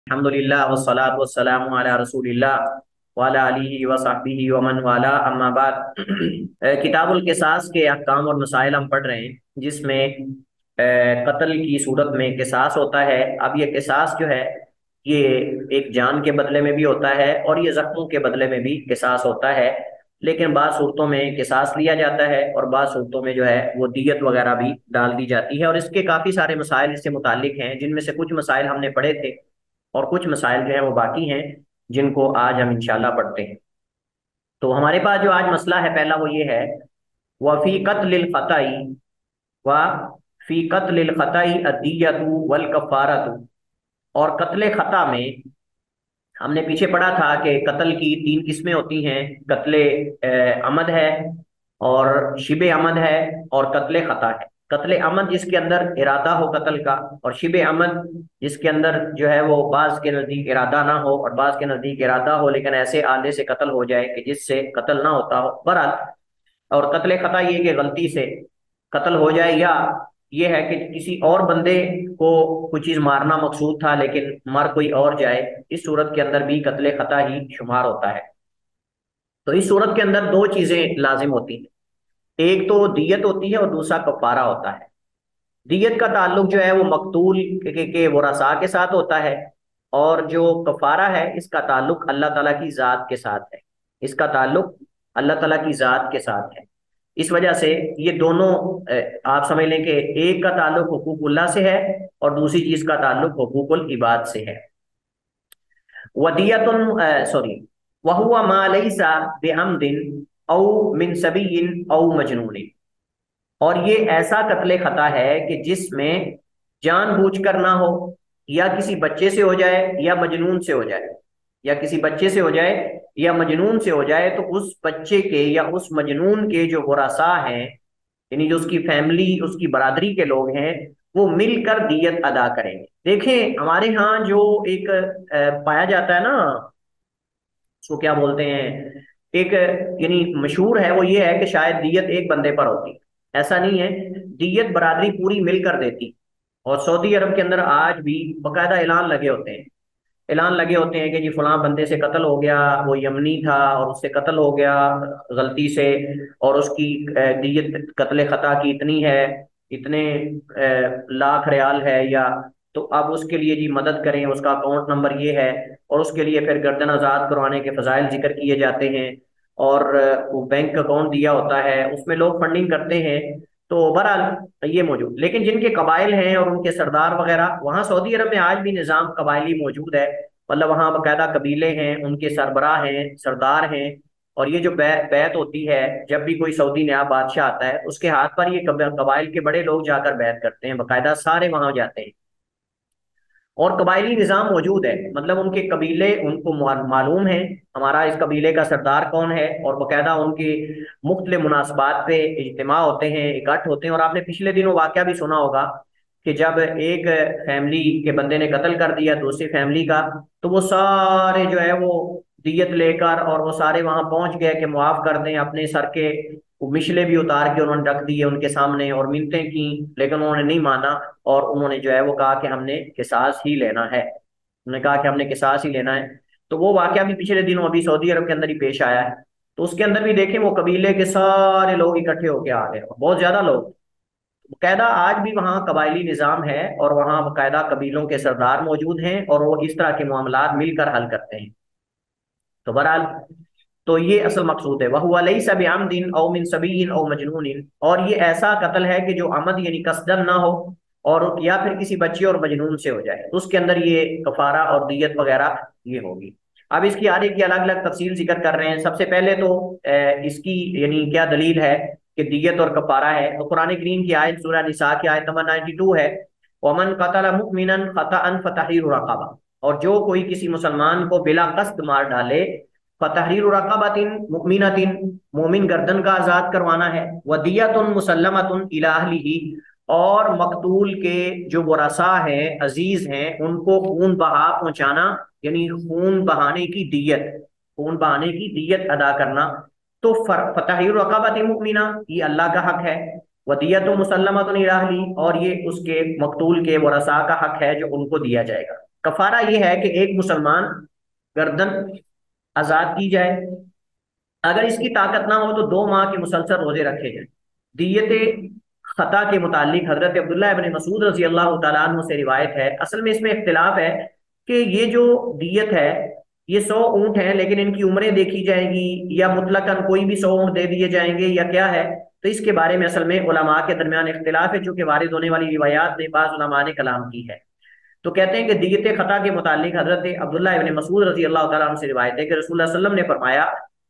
अल्हम्दुलिल्लाह वस्सलातु वस्सलामु अला रसूलिल्लाह व अला आलिहि व सहबिहि व मन वाला अम्मा बाद। किताबुल किसास के अहकाम और मसाइल हम पढ़ रहे हैं, जिसमें कत्ल की सूरत में किसास होता है। अब ये किसास जो है, ये एक जान के बदले में भी होता है और ये जख्मों के बदले में भी किसास होता है। लेकिन बाद सूरतों में किसास लिया जाता है और बाद सूरतों में जो है वो दियत वगैरह भी डाल दी जाती है। और इसके काफ़ी सारे मसाइल इससे मुतालिक हैं, जिनमें से कुछ मसाइल हमने पढ़े थे और कुछ मसाइल जो है वो बाकी हैं, जिनको आज हम इंशाल्लाह पढ़ते हैं। तो हमारे पास जो आज मसला है, पहला वो ये है, वफ़ी क़त्लिल ख़ताई व फी क़त्लिल ख़ताई अद्दियतु वल कफ़ारतु। और कत्ले खता में हमने पीछे पढ़ा था कि कत्ल की तीन किस्में होती हैं। कत्ले अमद है, और शिबे अमद है, और कत्ले खता है। कत्ले अमद जिसके अंदर इरादा हो कत्ल का, और शिबे अमद जिसके अंदर जो है वो बाज के नजदीक इरादा ना हो और बाज के नजदीक इरादा हो, लेकिन ऐसे आले से कत्ल हो जाए कि जिससे कत्ल ना होता हो, बहरहाल। और कत्ले खता ये कि गलती से कत्ल हो जाए, या ये है कि किसी और बंदे को कोई चीज मारना मकसूद था लेकिन मर कोई और जाए, इस सूरत के अंदर भी कत्ले खता ही शुमार होता है। तो इस सूरत के अंदर दो चीजें लाजिम होती हैं, एक तो दियत होती है और दूसरा कफारा होता है। दियत का ताल्लुक जो है वो मकतूल के वरासा के साथ होता है, और जो कफारा है इसका ताल्लुक अल्लाह ताला की जात के साथ है। इसका ताल्लुक अल्लाह ताला की जात के साथ है। इस वजह से ये दोनों आप समझ लें कि एक का ताल्लुक हुकूकुल्लाह से है और दूसरी चीज का ताल्लुक हुकूकुल इबाद से है। वदियतुन सॉरी वहुवा मा लैसा बिअम्दिन औ मिन सबीन औ मजनून। और ये ऐसा कत्ले खता है कि जिसमें जानबूझकर ना हो, या किसी बच्चे से हो जाए या मजनून से हो जाए, या किसी बच्चे से हो जाए या मजनून से हो जाए, तो उस बच्चे के या उस मजनून के जो वरासा हैं, यानी जो उसकी फैमिली उसकी बरादरी के लोग हैं, वो मिलकर दियत अदा करेंगे। देखें, हमारे यहाँ जो एक पाया जाता है ना, उसको क्या बोलते हैं, एक यानी मशहूर है, वो ये है कि शायद दियत एक बंदे पर होती। ऐसा नहीं है, दियत बरादरी पूरी मिलकर देती। और सऊदी अरब के अंदर आज भी बाकायदा ऐलान लगे होते हैं, ऐलान लगे होते हैं कि जी फलां बंदे से कत्ल हो गया, वो यमनी था और उससे कत्ल हो गया गलती से, और उसकी दियत कत्ले खता की इतनी है, इतने लाख रियाल है, या तो अब उसके लिए जी मदद करें, उसका अकाउंट नंबर ये है। और उसके लिए फिर गर्दन आज़ाद करवाने के फजाइल जिक्र किए जाते हैं, और वो बैंक अकाउंट दिया होता है, उसमें लोग फंडिंग करते हैं। तो बहरहाल ये मौजूद, लेकिन जिनके कबाइल हैं और उनके सरदार वगैरह, वहाँ सऊदी अरब में आज भी निज़ाम कबायली मौजूद है। मतलब वहाँ बाकायदा कबीले हैं, उनके सरबराह हैं, सरदार हैं। और ये जो बैत होती है, जब भी कोई सऊदी नया बादशाह आता है उसके हाथ पर ये कबाइल के बड़े लोग जाकर बैत करते हैं, बाकायदा सारे वहां जाते हैं। और कबायली निज़ाम मौजूद है, मतलब उनके कबीले उनको मालूम है हमारा इस कबीले का सरदार कौन है, और बाकायदा उनके मुख्तलिफ मुनासबात पे इज्तिमा होते हैं, इकट्ठ होते हैं। और आपने पिछले दिनों वाकया भी सुना होगा कि जब एक फैमिली के बंदे ने कत्ल कर दिया दूसरी फैमिली का, तो वो सारे जो है वो दियत लेकर, और वो सारे वहां पहुंच गए कि मुआफ कर दें, अपने सर के वो मिशले भी उतार के उन्होंने रख दिए उनके सामने और मिन्नतें की, लेकिन उन्होंने नहीं माना। और उन्होंने जो है वो कहा कि हमने किसास ही लेना है, उन्होंने कहा कि हमने किसास ही लेना है। तो वो वाकया भी पिछले दिनों अभी सऊदी अरब के अंदर ही पेश आया है। तो उसके अंदर भी देखें, वो कबीले के सारे लोग इकट्ठे होके आ गए, बहुत ज्यादा लोग। बाकायदा आज भी वहाँ कबायली निज़ाम है, और वहाँ बाकायदा कबीलों के सरदार मौजूद हैं, और वो इस तरह के मामलात मिलकर हल करते हैं। तो बहरहाल, तो ये असल मकसूद है, वह लैसा बिअम्दिन औ मिन सबीन औ मजनून। और ये ऐसा कत्ल है कि जो अमद यानी कसदन ना हो, और या फिर किसी बच्चे और मजनून से हो जाए, तो उसके अंदर ये कफारा और दियत वगैरह ये होगी। अब इसकी हर एक की अलग अलग तफसील जिक्र कर रहे हैं। सबसे पहले तो इसकी यानी क्या दलील है कि दियत और कफारा है, तो कुरान करीम की आयत सूरह निसा की आयत नंबर 92 है, वमन कतल मुमिनन खतअन फतहरीरु रक़बा। और जो कोई किसी मुसलमान को बिला कस्त मार डाले, फतहरीरु रक़बतिन मुमिनतिन, मोमिन गर्दन का आजाद करवाना है, वदियतुन मुसल्लमतुन इला अहलिही। और मकतूल के जो वरसा हैं, अजीज हैं, उनको खून बहा पहुंचाना, यानी खून बहाने की दियत, खून बहाने की दियत अदा करना। तो फतहरीरु रक़बतिन मुमिना ये अल्लाह का हक है, वदियतुन मुसल्लमतुन इला अहली, और ये उसके मकतूल के वरसा का हक है जो उनको दिया जाएगा। कफारा ये है कि एक मुसलमान गर्दन आजाद की जाए, अगर इसकी ताकत ना हो तो 2 माह के मुसलसल रोजे रखे जाएं। दियत खता के मुतालिक हजरत अब्दुल्लाह इब्न मसूद रजी अल्लाह तआला अन्हु से रिवायत है। असल में इसमें इख्तिलाफ है कि ये जो दियत है, ये 100 ऊँट हैं, लेकिन इनकी उम्रें देखी जाएंगी या मुतलकन कोई भी 100 ऊँट दे दिए जाएंगे या क्या है। तो इसके बारे में असल में उलमा के दरमियान इख्तिलाफ है, चूंकि वारिद होने वाली रिवायात ने बाज़ उलमा ने कलाम की है। तो कहते हैं कि दियत खता के मुतालिक हजरत अब्दुल्लाह इब्न मसूद रजी अल्लाह तआला अन्हु से रिवायत है कि रसूलुल्लाह सल्लल्लाहु अलैहि वसल्लम ने फरमाया,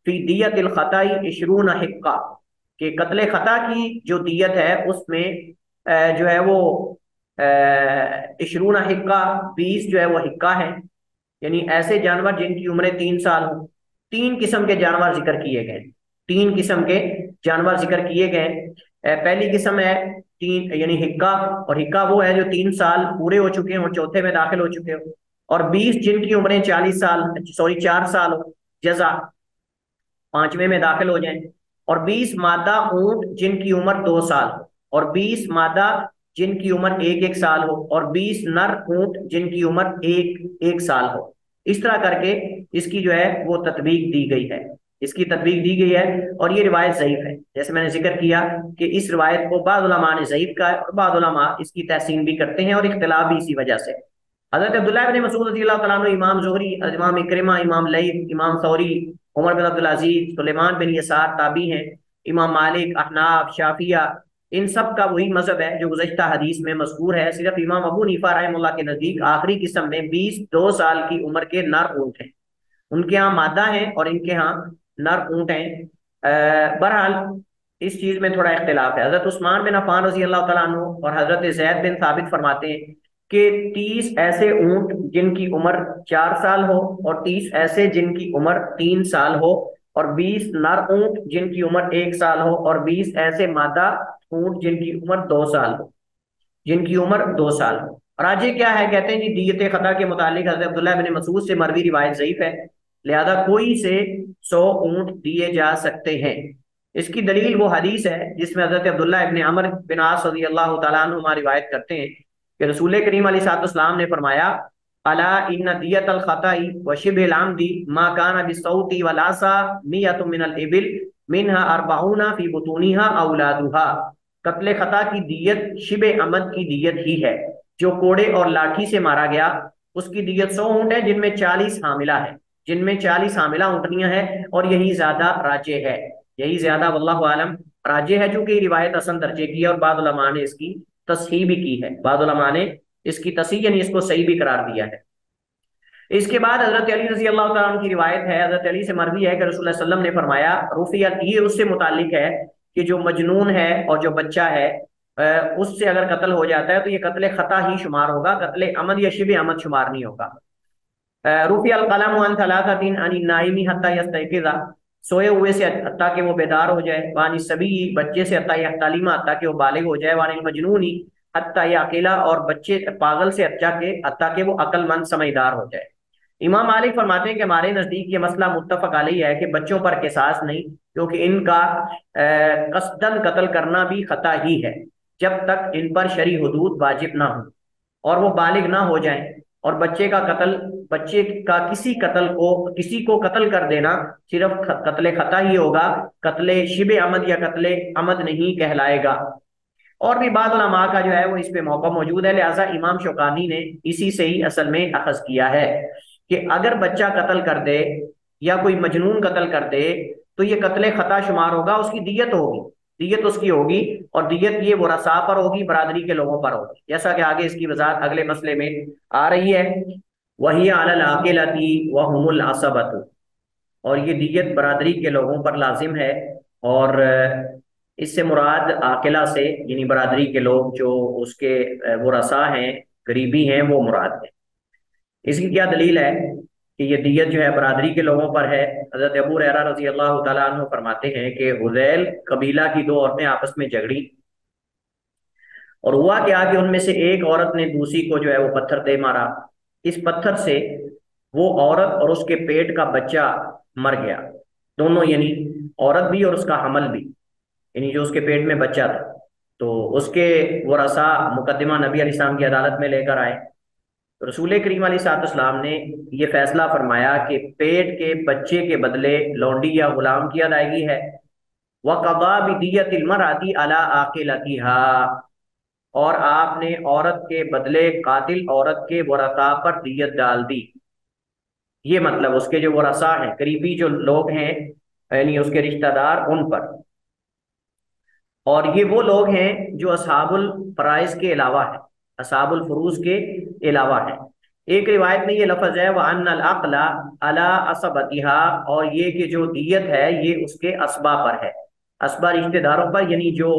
फी दियतिल खताई इशरून हिक्का, कि कत्ले खता की जो दियत है उसमें जो है वो इशरून हिक्का, 20 जो है वो हिक्का है, यानी ऐसे जानवर जिनकी उम्रें 3 साल हो। 3 किस्म के जानवर जिक्र किए गए, 3 किस्म के जानवर जिक्र किए गए। पहली किस्म है तीन यानी हिक्का, और हिक्का वो है जो 3 साल पूरे हो चुके हो, चौथे में दाखिल हो चुके हो। और 20 जिनकी उम्रें 40 साल, सॉरी 4 साल हो, जजा 5वें में दाखिल हो जाएं। और 20 मादा ऊंट जिनकी उम्र 2 साल हो, और 20 मादा जिनकी उम्र 1-1 साल हो, और 20 नर ऊंट जिनकी उम्र 1-1 साल हो। इस तरह करके इसकी जो है वो तत्वीक दी गई है, इसकी तत्वीक दी गई है। और ये रिवायत ज़ईफ है, जैसे मैंने जिक्र किया कि इस रिवायत को बाद उलमा ने ज़ईफ कहा है और बाद उलमा इसकी तहसीन भी करते हैं, और इख्तिलाफ भी इसी वजह से। हजरत अब्दुल्लाह इब्न मसूद रज़ियल्लाहु तआला अन्हु, इमाम ज़ुहरी, इमाम इक्रिमा, इमाम लईथ, इमाम सौरी, उमर बिन अब्दुल अजीज, सुलेमान बिन यसार ताबी हैं, इमाम मालिक, अहनाफ, शाफिया, इन सब का वही मजहब है जो गुज़श्ता हदीस में मज़कूर है। सिर्फ इमाम अबू हनीफा रहमतुल्लाह के नज़दीक आखिरी किस्म में 20 2 साल की उम्र के नर ऊँट हैं, उनके यहाँ मादा है और इनके यहाँ नर ऊँट हैं। बहरहाल इस चीज में थोड़ा इख्तिलाफ है। हजरत उस्मान बिन अफ़्फ़ान रज़ी अल्लाह तआला अन्हु और हजरत ज़ैद बिन साबित फरमाते हैं कि 30 ऐसे ऊंट जिनकी उम्र 4 साल हो, और 30 ऐसे जिनकी उम्र 3 साल हो, और 20 नर ऊंट जिनकी उम्र 1 साल हो, और 20 ऐसे मादा ऊंट जिनकी उम्र 2 साल हो, जिनकी उम्र 2 साल हो। और आज ये क्या है, कहते हैं जी दियत खता के मुतालिक हजरत अब्दुल्लाह बिन मसूद से मरवी रिवायत ज़ईफ है, लिहाजा कोई से 100 ऊंट दिए जा सकते हैं। इसकी दलील वो हदीस है जिसमें हजरत अब्दुल्लाह इब्न अमर बिन आस रज़ी अल्लाह तआला अन्हुमा रिवायत करते हैं कि रसूल करीम अलैहिस्सलाम ने फरमाया, अला इन्न दियतल खताई व शिबिल आमदी मा काना बिसौती वलासा मियतु मिनल इबिल मिनहा अरबाउना फी बुतूनिहा औलादुहा। कत्ले खता की दियत शिबे अमद की दियत ही है, जो कोड़े और लाठी से मारा गया उसकी दियत 100 ऊंट है, जिनमें 40 हामिला है, जिनमें 40 हामिला ऊँटनियां हैं, और यही ज्यादा राजे है, यही ज्यादा वल्लाहु आलम राजे है, चूंकि रिवायत हसन दर्जे की है और बाद उलमा ने इसकी तस्हीह भी की है, बाद उलमा ने इसकी तस्हीह यानी इसको सही भी करार दिया है। इसके बाद हजरत अली रजी अल्लाह तआला अन्हु की रिवायत है, हजरत अली से मरवी है कि रसूलुल्लाह सल्लल्लाहु अलैहि वसल्लम ने फरमाया, रुफियत, ये उससे मुतालिक है कि जो मजनून है और जो बच्चा है उससे अगर कत्ल हो जाता है तो ये कत्ले खता ही शुमार होगा, कत्ले अमद या शिबे अमद शुमार नहीं होगा। रूफी अल कलम अन थलाथतिन अन नाइमी हत्ता यस्तयक़िज़ा, सोए हुए से हत्ता कि वो बेदार हो जाए, वानी सभी, बच्चे से हत्ता यहतलिमा, हत्ता कि वो बालिग हो जाए, वानी मजनूनी हत्ता यअक़िला, और बच्चे पागल से हत्ता कि वो अक्लमंद समझदार हो जाए। इमाम मालिक फरमाते हैं कि हमारे नजदीक ये मसला मुत्तफक अलैहि है कि बच्चों पर किसास नहीं, क्योंकि इनका कसदन कत्ल करना भी खता ही है जब तक इन पर शरई हुदूद वाजिब ना हो और वो बालिग ना हो जाएं। और बच्चे का कत्ल, बच्चे का किसी को कत्ल कर देना सिर्फ कत्ले खता ही होगा, कत्ले शिबे अमद या कत्ले अमद नहीं कहलाएगा। और भी बाद उलमा का जो है वो इस पे मौका मौजूद है, लिहाजा इमाम शौकानी ने इसी से ही असल में अखज किया है कि अगर बच्चा कत्ल कर दे या कोई मजनून कत्ल कर दे तो ये कत्ले खता शुमार होगा, उसकी दियत होगी, दियत उसकी होगी, और दियत ये वरसा पर होगी, बरादरी के लोगों पर होगी, जैसा कि आगे इसकी वजाहत अगले मसले में आ रही है। वही अलल आकिलती व हुमुल असबतु, और ये दियत बरादरी के लोगों पर लाजिम है, और इससे मुराद आकिला से यानी बरादरी के लोग जो उसके वो रसा हैं, गरीबी हैं, वो मुराद है। इसकी क्या दलील है कि ये दियत जो है बरादरी के लोगों पर है। हजरत अबू हुरैरा रजी अल्लाह तआला अन्हु फरमाते हैं कि हुज़ैल कबीला की 2 औरतें आपस में झगड़ी, और हुआ क्या कि उनमें से एक औरत ने दूसरी को जो है वो पत्थर दे मारा, इस पत्थर से वो औरत और उसके पेट का बच्चा मर गया, दोनों, यानी औरत भी और उसका हमल भी, यानी जो उसके पेट में बच्चा था। तो उसके वो रसा मुकदमा नबी अलैहिस्सलाम की अदालत में लेकर आए, रसूल करीम अलैहिस्सलाम ने ये फैसला फरमाया कि पेट के बच्चे के बदले लौंडी या गुलाम की अदायगी है। व कदा बिदियतिल मरअति अला आकिलतिहा, और आपने औरत के बदले कातिल औरत के वरसा पर दियत डाल दी। ये मतलब उसके जो वरसा हैं, करीबी जो लोग हैं, यानी उसके रिश्तेदार, उन पर। और ये वो लोग हैं जो असहाबुल फराइज के अलावा है, असहाबुल फुरूज के अलावा है। एक रिवायत में ये लफ्ज है, वह अन्नल अक़ला अला असबतिहा, और ये कि जो दियत है ये उसके असबा पर है, असबा रिश्तेदारों पर, यानी जो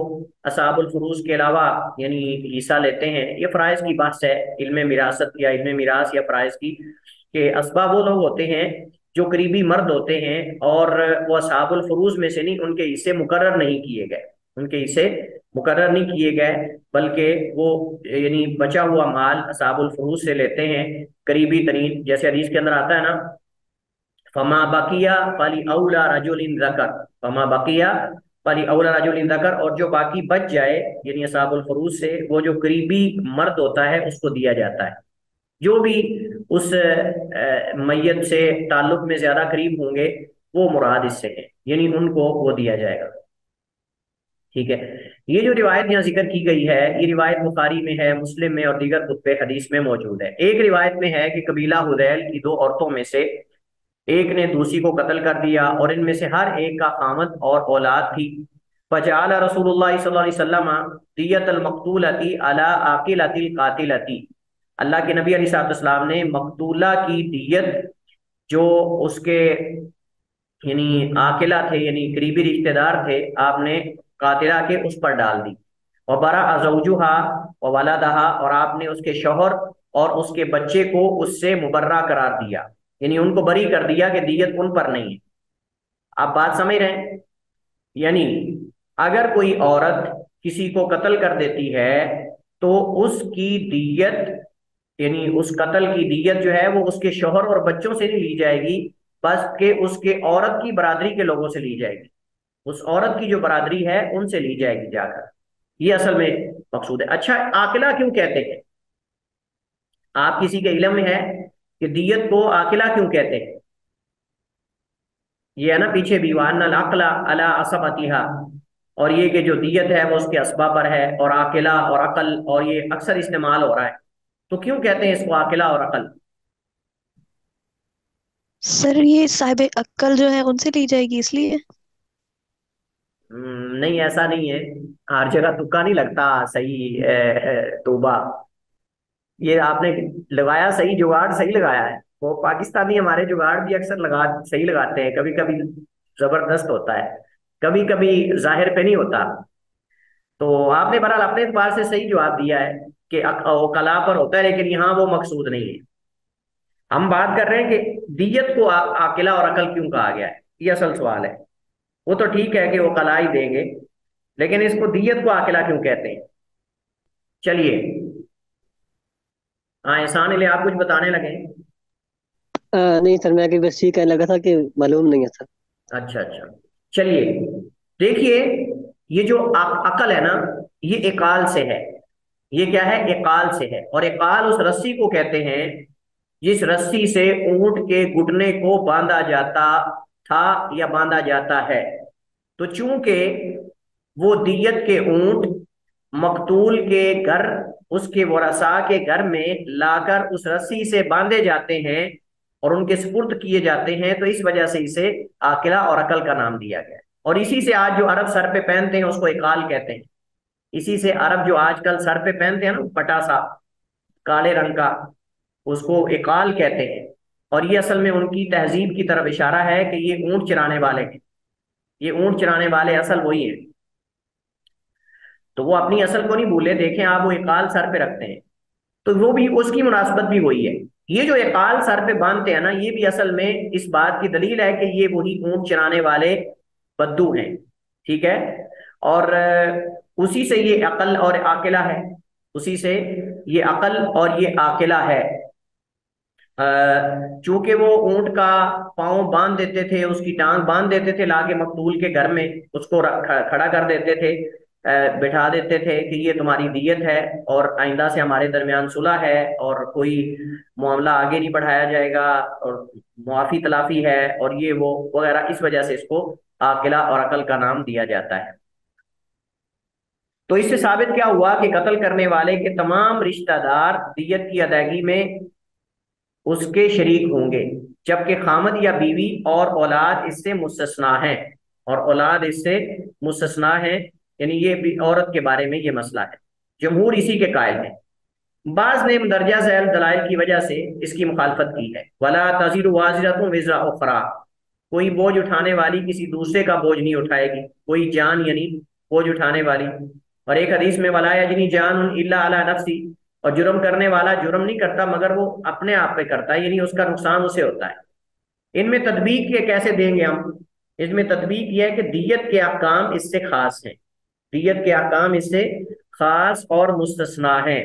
असहाबुल फुरूज के अलावा यानी हिस्सा लेते हैं। ये फराइज की बात है, इल्म मिरासत या इल्म मिरास या फराइज की, कि असबा वो लोग होते हैं जो करीबी मर्द होते हैं और वो असहाबुल फुरूज में से नहीं, उनके हिस्से मुकर्रर नहीं किए गए, उनके हिस्से मुकर्रर नहीं किए गए, बल्कि वो यानी बचा हुआ माल असहाबुल फुरूज से लेते हैं, करीबी तरीन। जैसे हदीस के अंदर आता है ना, फमा बकिया फली औला रजुलिन ज़कर, फमा बकिया फली औला रजुलिन ज़कर, और जो बाकी बच जाए यानी असहाबुल फुरूज से, वो जो करीबी मर्द होता है उसको दिया जाता है। जो भी उस मैयत से ताल्लुक में ज्यादा करीब होंगे वो मुराद इससे है, यानी उनको वो दिया जाएगा। ठीक है। ये जो रिवायत यहाँ जिक्र की गई है, ये रिवायत बुखारी में है, मुस्लिम में और दीगर कुतुब हदीस में मौजूद है। एक रिवायत में है कि कबीला हुदैल की दो औरतों में से एक ने दूसरी को कत्ल कर दिया, और इनमें से हर एक का खामद और औलाद थी। फजअल रसूलुल्लाह सल्लल्लाहु अलैहि वसल्लम दियतल मक़तूलती अला आकिलतिल कातिलती, अल्लाह के नबी अलैहिस्सलाम ने मकतूला की दियत जो उसके यानी आकिला थे, यानी करीबी रिश्तेदार थे, आपने कातिला के उस पर डाल दी। और बरा अजौजुहा व वलदहा, और आपने उसके शौहर और उसके बच्चे को उससे मुबर्रा करार दिया, यानी उनको बरी कर दिया कि दियत उन पर नहीं है। आप बात समझ रहे हैं? यानी अगर कोई औरत किसी को कत्ल कर देती है तो उसकी दियत, यानी उस कत्ल की दियत जो है वो उसके शौहर और बच्चों से नहीं ली जाएगी, बस के उसके औरत की बरादरी के लोगों से ली जाएगी। उस औरत की जो बरादरी है उनसे ली जाएगी जाकर। ये असल में मकसूद है। अच्छा, आकिला क्यों कहते हैं? आप किसी के इल्म में है कि दियत को आकिला क्यों कहते हैं? ये है ना पीछे भी, वान अला अला असबतिहा, और ये कि जो दियत है वो उसके असबा पर है, और आकिला और अकल, और ये अक्सर इस्तेमाल हो रहा है। तो क्यों कहते हैं इसको आकिला और अकल? सर ये साहिब अक्ल जो है उनसे ली जाएगी इसलिए। नहीं, ऐसा नहीं है। हर जगह तुक्का नहीं लगता सही। तोबा, ये आपने लगाया सही, जुगाड़ सही लगाया है। वो पाकिस्तानी हमारे जुगाड़ भी अक्सर लगा सही लगाते हैं, कभी कभी जबरदस्त होता है, कभी कभी जाहिर पे नहीं होता। तो आपने बहरहाल अपने एतबार से सही जवाब दिया है कि वो कला पर होता है, लेकिन यहाँ वो मकसूद नहीं है। हम बात कर रहे हैं कि दियत को आकिला और अकल क्यों कहा गया है, ये असल सवाल है। वो तो ठीक है कि वो कला ही देंगे, लेकिन इसको दियत को आकिला क्यों कहते हैं? चलिए, हाँ, एहसान इल्ले आप कुछ बताने लगे। नहीं सर, मैं अभी बस ये कहने लगा था कि मालूम नहीं है सर। अच्छा अच्छा, चलिए, देखिए, ये जो अकल है ना, ये इकाल से है। ये क्या है? इकाल से है। और इकाल उस रस्सी को कहते हैं जिस रस्सी से ऊंट के घुटने को बांधा जाता था या बांधा जाता है। तो चूंकि वो दियत के ऊंट मकतूल के घर, उसके वरसा के घर में लाकर उस रस्सी से बांधे जाते हैं और उनके सुपुर्द किए जाते हैं, तो इस वजह से इसे आकिला और अकल का नाम दिया गया है। और इसी से आज जो अरब सर पे पहनते हैं उसको इकाल कहते हैं। इसी से अरब जो आजकल सर पे पहनते हैं ना पटासा, काले रंग का, उसको इकाल कहते हैं। और ये असल में उनकी तहजीब की तरफ इशारा है कि ये ऊंट चराने वाले हैं, ये ऊंट चराने वाले असल वही हैं। तो वो अपनी असल को नहीं भूले, देखें आप, वो इकाल सर पे रखते हैं, तो वो भी उसकी मुनासबत भी वही है। ये जो इकाल सर पे बांधते हैं ना, ये भी असल में इस बात की दलील है कि ये वही ऊंट चराने वाले बद्दू हैं। ठीक है। और उसी से ये अकल और आकिला है, उसी से ये अकल और ये आकिला है। चूंकि वो ऊंट का पाँव बांध देते थे, उसकी टांग बांध देते थे, लाके मकतूल के घर में उसको खड़ा कर देते थे, बिठा देते थे कि ये तुम्हारी दियत है और आइंदा से हमारे दरमियान सुलह है और कोई मामला आगे नहीं बढ़ाया जाएगा और मुआफी तलाफी है और ये वो वगैरह, इस वजह से इसको आकिला और अकल का नाम दिया जाता है। तो इससे साबित क्या हुआ कि कत्ल करने वाले के तमाम रिश्तेदार दियत की अदायगी में उसके शरीक होंगे, जबकि खामद या बीवी और औलाद इससे मुस्तस्ना है, और औलाद इससे मुस्तस्ना है, यानी ये भी औरत के बारे में ये मसला है। जमहूर इसी के कायल हैं। बाज ने दर्जा झैल दलाइल की वजह से इसकी मुखालफत की है। वला तज़िरु वाज़िरतुन विज़रा उख़रा, कोई बोझ उठाने वाली किसी दूसरे का बोझ नहीं उठाएगी, कोई जान यानी बोझ उठाने वाली। और एक हदीस में वला यजनी जान इल्ला अला नफ्सी, और जुर्म करने वाला जुर्म नहीं करता मगर वो अपने आप पे करता है, यानी उसका नुकसान उसे होता है। इनमें तदबीक ये कैसे देंगे हम? इसमें तदबीक यह है कि दियत के अहकाम इससे खास हैं, दियत के अहकाम इससे खास और मुस्तस्ना है।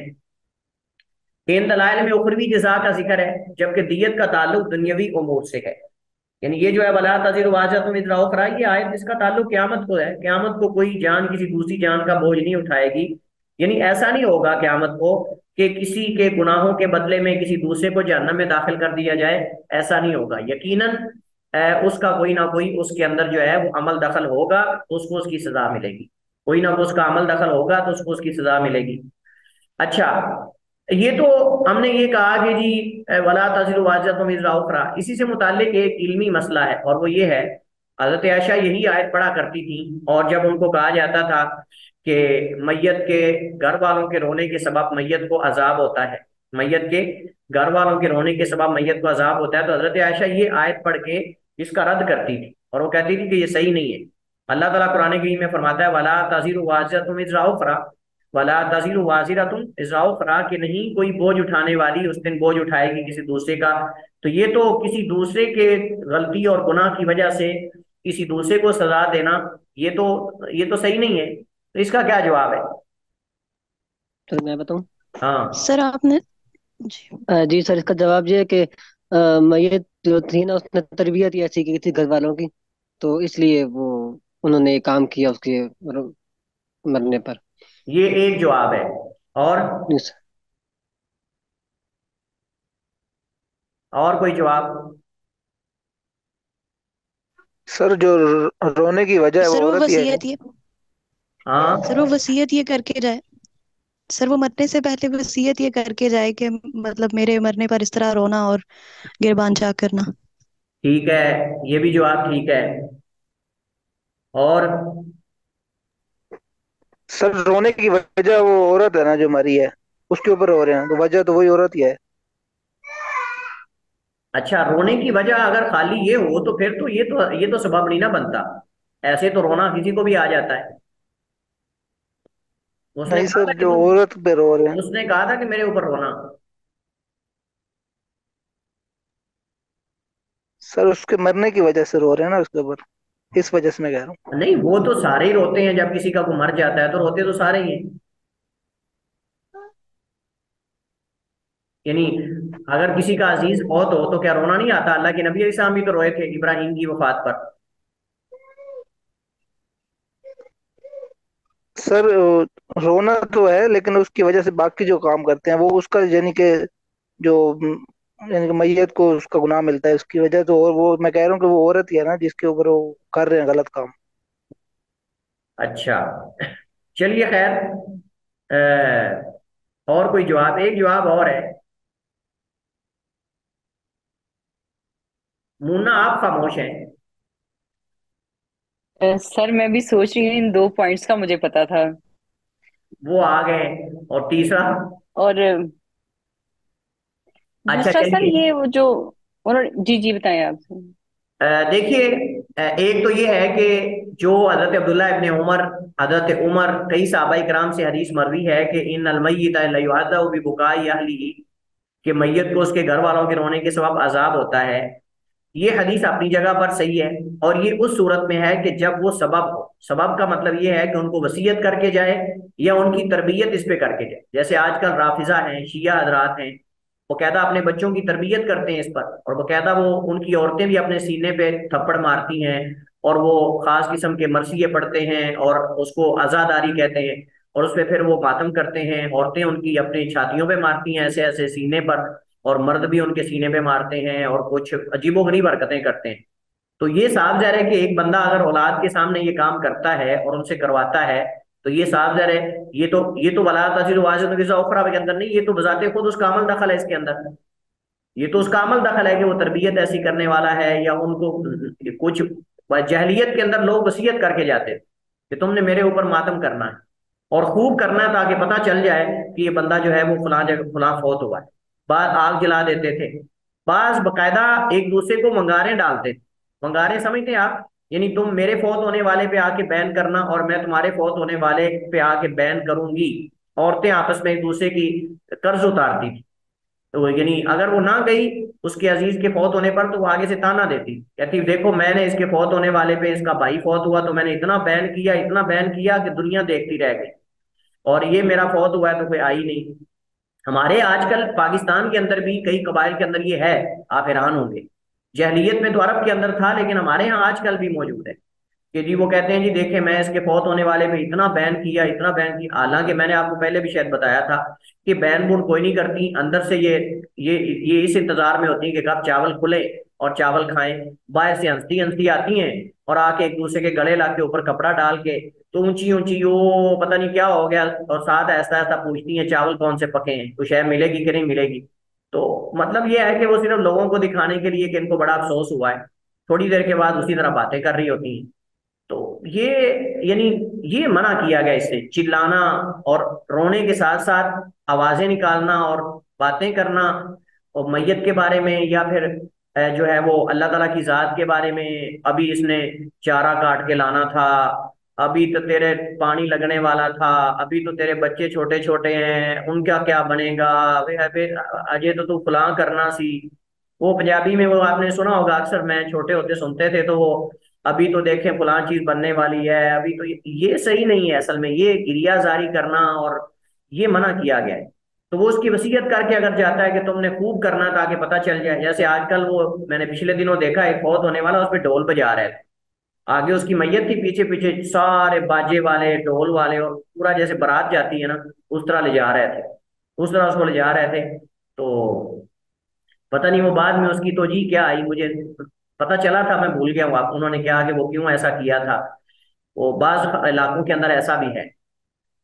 इन दलाइल में उखरवी जजा का जिक्र है, जबकि दियत का ताल्लुक दुनियावी उमूर से है। यानी ये जो है वला तज़िर वाज़िरतुन विज़रा उख़रा, ये आयत इसका ताल्लुक क़यामत को है। क़यामत को कोई जान किसी दूसरी जान का बोझ नहीं उठाएगी। यानी ऐसा नहीं होगा क़यामत को कि किसी के गुनाहों के बदले में किसी दूसरे को जहन्नम में दाखिल कर दिया जाए, ऐसा नहीं होगा। यकीनन उसका कोई ना कोई उसके अंदर जो है वो अमल दखल होगा, तो उसको उसकी सजा मिलेगी। कोई ना कोई उसका अमल दखल होगा तो उसको उसकी सजा मिलेगी। अच्छा, ये तो हमने ये कहा कि जी वला तज़िरु वाज़िरतुन विज़रा उख़रा, इसी से मुताल्लिक एक इल्मी मसला है और वो ये है, हज़रत आयशा यही आयत पढ़ा करती थी, और जब उनको कहा जाता था कि मैयत के घर वालों के रोने के सबब मैयत को अजाब होता है, मैयत के घर वालों के रोने के सबब मैयत को अजाब होता है, तो हज़रत आयशा ये आयत पढ़ के इसका रद्द करती थी और वो कहती थी कि ये सही नहीं है। अल्लाह ताला कुरान करीम में फरमाता है वला तज़िरु वाज़िरतुन विज़रा उख़रा, वला तज़िरु वाज़िरतुन विज़रा उख़रा, कि नहीं कोई बोझ उठाने वाली उस दिन बोझ उठाएगी किसी दूसरे का। तो ये तो किसी दूसरे के गलती और गुनाह की वजह से किसी दूसरे को सजा देना, ये तो सही नहीं है। तो इसका क्या जवाब है? सर मैं बताऊं? हाँ। सर आपने जी जी सर, इसका जवाब ये है कि मैयत जो थी ना, उसने तरबियत ही ऐसी की थी घर वालों की, तो इसलिए वो उन्होंने ये काम किया उसके मरने पर। ये एक जवाब है। और जी सर। और कोई जवाब? सर जो रोने की वजह है वो सर वो औरत ही है। वसीयत ये सर वो हाँ, वसीयत ये करके जाए सर वो मरने से पहले वसीयत ये करके जाए कि मतलब मेरे मरने पर इस तरह रोना और गिरबान चाक करना। ठीक है, ये भी जवाब ठीक है। और सर रोने की वजह वो औरत है ना जो मरी है, उसके ऊपर रो रहे हैं, तो वजह तो वही औरत ही है। अच्छा, रोने की वजह अगर खाली ये हो तो फिर तो ये तो सबब नहीं ना बनता। ऐसे तो रोना किसी को भी आ जाता है। उसने नहीं कहा सर, था कि जो तुम औरत पे रो रहे हैं। उसने कहा था कि मेरे ऊपर रोना। सर उसके मरने की वजह से रो रहे हैं ना उसके ऊपर, इस वजह से मैं कह रहा हूँ। नहीं, वो तो सारे ही रोते हैं, जब किसी का को मर जाता है तो रोते तो सारे ही हैं। यानी अगर किसी का अजीज बहुत हो तो क्या रोना नहीं आता? अल्लाह के नबी इस्लाम भी तो रोए थे इब्राहिम की वफात पर। सर रोना तो है, लेकिन उसकी वजह से बाकी जो काम करते हैं वो उसका यानी कि जो यानी कि मैयत को उसका गुनाह मिलता है उसकी वजह तो, और वो मैं कह रहा हूँ कि वो औरत ही है ना जिसके ऊपर वो कर रहे हैं गलत काम। अच्छा, चलिए खैर। और कोई जवाब? एक जवाब और है। मुन्ना आप खामोश हैं। सर मैं भी सोच रही हूँ, इन 2 पॉइंट्स का मुझे पता था। वो आ गए। और तीसरा? और अच्छा दूसरा सर, चलिए। ये वो जो उन्होंने जी जी बताएं आप। देखिए, एक तो ये है कि जो हजरत अब्दुल्ला इब्ने उमर, हजरत उमर, कई सहाबा इकराम से हदीस मरवी है कि इन अलमय्यित लयुअज़्ज़बु बिबुकाइ अहलिही, कि मैयत को उसके घर वालों के रोने के सबब अजाब होता है। ये हदीस अपनी जगह पर सही है, और ये उस सूरत में है कि जब वो सबब हो। सबब का मतलब ये है कि उनको वसीयत करके जाए या उनकी तरबियत इस पे करके जाए। जैसे आजकल राफिजा हैं, शिया हजरात हैं, वो कहता अपने बच्चों की तरबियत करते हैं इस पर, और वो कहता वो उनकी औरतें भी अपने सीने पे थप्पड़ मारती हैं और वो खास किस्म के मरसिए पढ़ते हैं और उसको आज़ादारी कहते हैं, और उस पर फिर वो मातम करते हैं। औरतें उनकी अपनी छातियों पे मारती हैं ऐसे ऐसे सीने पर, और मर्द भी उनके सीने पे मारते हैं और कुछ अजीबोगरीब हरकतें करते हैं। तो ये साफ ज़ाहिर है कि एक बंदा अगर औलाद के सामने ये काम करता है और उनसे करवाता है, तो ये साफ ज़ाहिर है, ये तो वला तज़िरु वाज़िरतुन विज़रा उख़रा के अंदर नहीं, ये तो बज़ाते खुद उसका अमल दखल है इसके अंदर। ये तो उसका अमल दखल है कि वो तरबियत ऐसी करने वाला है, या उनको कुछ जहलियत के अंदर लोग वसीयत करके जाते कि तुमने मेरे ऊपर मातम करना है और खूब करना है, ताकि पता चल जाए कि ये बंदा जो है वो फलां जगह फलां फौत हुआ है। बाद आग जला देते थे, बाज बकायदा एक दूसरे को मंगारे डालते थे। मंगारे समझते हैं आप? यानी तुम मेरे फौत होने वाले पे आके बैन करना और मैं तुम्हारे फौत होने वाले पे आके बैन करूंगी। औरतें आपस में एक दूसरे की कर्ज उतारती थी। तो यानी अगर वो ना गई उसके अजीज के फौत होने पर, तो वो आगे से ताना देती, कहती देखो मैंने इसके फौत होने वाले पे, इसका भाई फौत हुआ तो मैंने इतना बैन किया, इतना बैन किया कि दुनिया देखती रह गई, और ये मेरा फौत हुआ है तो कोई आई नहीं। हमारे आजकल पाकिस्तान के अंदर भी कई कबाइल के अंदर ये है, आप हैरान होंगे। जहलियत में तो अरब के अंदर था, लेकिन हमारे यहाँ आजकल भी मौजूद है कि जी वो कहते हैं जी देखे मैं इसके फौत होने वाले पे इतना बैन किया, इतना बैन किया। हालांकि मैंने आपको पहले भी शायद बताया था कि बैन बुन कोई नहीं करती, अंदर से ये इस इंतजार में होती है कि कब चावल खुले और चावल खाएं। बाहर से हंसती हंसती आती हैं और आके एक दूसरे के गले ला के ऊपर कपड़ा डाल के तो ऊंची ऊंची ओ पता नहीं क्या हो गया, और साथ ऐसा ऐसा पूछती हैं चावल कौन से पके हैं, तो शायद मिलेगी कि नहीं मिलेगी। तो मतलब ये है कि वो सिर्फ लोगों को दिखाने के लिए कि इनको बड़ा अफसोस हुआ है, थोड़ी देर के बाद उसी तरह बातें कर रही होती हैं। तो ये यानी ये मना किया गया, इससे चिल्लाना और रोने के साथ साथ आवाजें निकालना और बातें करना, और मैयत के बारे में, या फिर जो है वो अल्लाह ताला की जात के बारे में, अभी इसने चारा काट के लाना था, अभी तो तेरे पानी लगने वाला था, अभी तो तेरे बच्चे छोटे छोटे हैं उनका क्या बनेगा, अबे अजय तो तू फलां करना सी। वो पंजाबी में वो आपने सुना होगा अक्सर, मैं छोटे होते सुनते थे, तो वो अभी तो देखें फलां चीज बनने वाली है, अभी तो ये सही नहीं है। असल में ये गिरिया जारी करना और ये मना किया गया है। तो वो उसकी वसीयत करके अगर जाता है कि तुमने खूब करना ताकि पता चल जाए, जैसे आजकल वो मैंने पिछले दिनों देखा एक फौत होने वाला, उस पर ढोल बजा रहे थे, आगे उसकी मैयत थी, पीछे पीछे सारे बाजे वाले ढोल वाले, और पूरा जैसे बारात जाती है ना उस तरह ले जा रहे थे, उस तरह उसको ले जा रहे थे। तो पता नहीं वो बाद में उसकी तोजी क्या आई, मुझे पता चला था, मैं भूल गया हूँ। आप उन्होंने कहा कि वो क्यों ऐसा किया था, वो बाज इलाकों के अंदर ऐसा भी है।